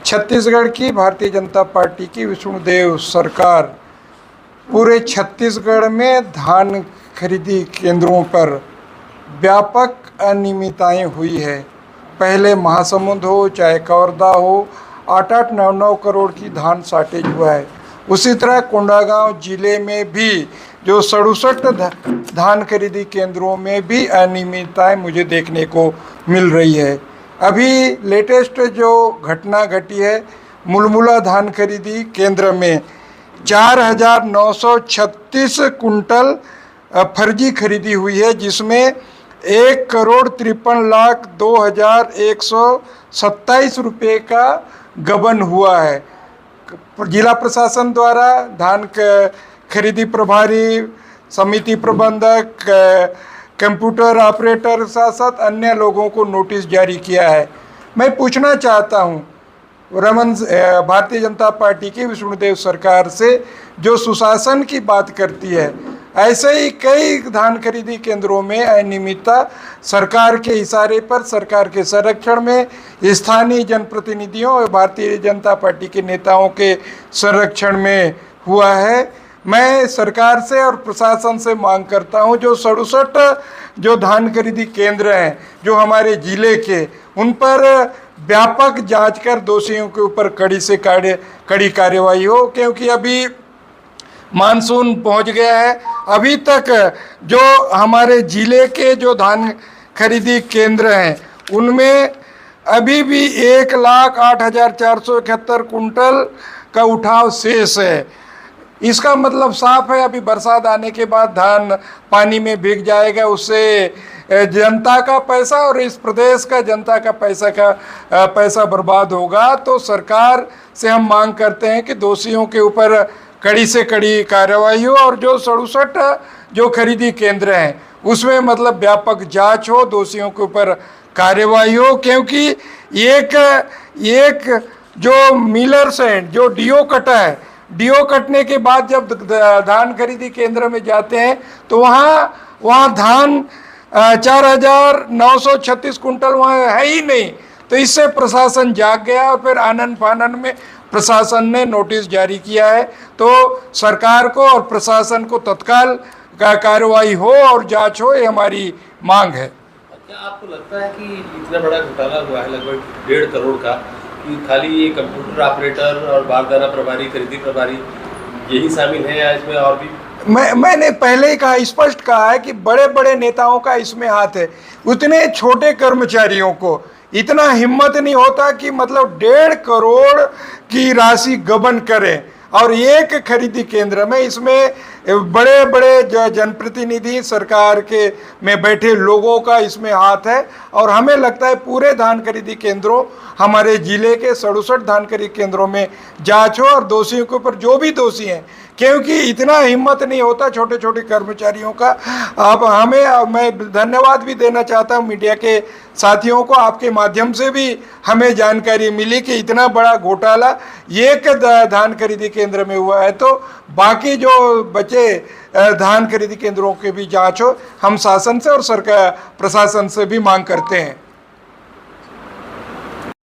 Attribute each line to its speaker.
Speaker 1: छत्तीसगढ़ की भारतीय जनता पार्टी की विष्णुदेव सरकार पूरे छत्तीसगढ़ में धान खरीदी केंद्रों पर व्यापक अनियमितताएं हुई है। पहले महासमुंद हो चाहे कवर्धा हो, 8-8, 9-9 करोड़ की धान शॉर्टेज हुआ है। उसी तरह कोंडागांव जिले में भी जो 67 धान खरीदी केंद्रों में भी अनियमितताएं मुझे देखने को मिल रही है। अभी लेटेस्ट जो घटना घटी है, मुलमुला धान खरीदी केंद्र में 4,936 कुंटल फर्जी खरीदी हुई है, जिसमें 1,53,02,127 रुपये का गबन हुआ है। जिला प्रशासन द्वारा धान खरीदी प्रभारी, समिति प्रबंधक, कंप्यूटर ऑपरेटर साथ साथ अन्य लोगों को नोटिस जारी किया है। मैं पूछना चाहता हूं भारतीय जनता पार्टी की विष्णुदेव सरकार से, जो सुशासन की बात करती है, ऐसे ही कई धान खरीदी केंद्रों में अनियमितता सरकार के इशारे पर, सरकार के संरक्षण में, स्थानीय जनप्रतिनिधियों और भारतीय जनता पार्टी के नेताओं के संरक्षण में हुआ है। मैं सरकार से और प्रशासन से मांग करता हूं, जो 67 जो धान खरीदी केंद्र हैं जो हमारे जिले के, उन पर व्यापक जांच कर दोषियों के ऊपर कड़ी से कड़ी कार्रवाई हो, क्योंकि अभी मानसून पहुंच गया है। अभी तक जो हमारे जिले के जो धान खरीदी केंद्र हैं उनमें अभी भी 1,08,471 कुंटल का उठाव शेष है। इसका मतलब साफ है, अभी बरसात आने के बाद धान पानी में भीग जाएगा, उससे जनता का पैसा और इस प्रदेश का जनता का पैसा बर्बाद होगा। तो सरकार से हम मांग करते हैं कि दोषियों के ऊपर कड़ी से कड़ी कार्रवाई हो, और जो 67 जो खरीदी केंद्र हैं उसमें मतलब व्यापक जांच हो, दोषियों के ऊपर कार्रवाई हो। क्योंकि एक जो मिलर्स हैं, जो डीओ कटा है, डीओ कटने के बाद जब धान खरीदी केंद्र में जाते हैं तो वहाँ धान 4,936 कुंटल वहाँ है ही नहीं। तो इससे प्रशासन जाग गया और फिर आनन फानन में प्रशासन ने नोटिस जारी किया है। तो सरकार को और प्रशासन को तत्काल कार्रवाई हो और जांच हो, ये हमारी मांग है।
Speaker 2: क्या आपको लगता है कि इतना बड़ा घोटाला हुआ है लगभग 1.5 करोड़ का, कि खाली ये कंप्यूटर ऑपरेटर और बारदाना प्रभारी, खरीदी प्रभारी यही शामिल है, या इसमें और भी?
Speaker 1: मैंने पहले ही कहा, स्पष्ट कहा है कि बड़े बड़े नेताओं का इसमें हाथ है। उतने छोटे कर्मचारियों को इतना हिम्मत नहीं होता कि मतलब 1.5 करोड़ की राशि गबन करें, और एक खरीदी केंद्र में इसमें बड़े बड़े जनप्रतिनिधि सरकार के में बैठे लोगों का इसमें हाथ है। और हमें लगता है पूरे धान खरीदी केंद्रों, हमारे जिले के 67 धान खरीदी केंद्रों में जांच हो और दोषियों के ऊपर, जो भी दोषी हैं, क्योंकि इतना हिम्मत नहीं होता छोटे छोटे कर्मचारियों का। अब मैं धन्यवाद भी देना चाहता हूं मीडिया के साथियों को, आपके माध्यम से भी हमें जानकारी मिली कि इतना बड़ा घोटाला एक धान खरीदी केंद्र में हुआ है। तो बाकी जो बचे धान खरीदी केंद्रों के भी जांच हो, हम शासन से और सरकार प्रशासन से भी मांग करते हैं।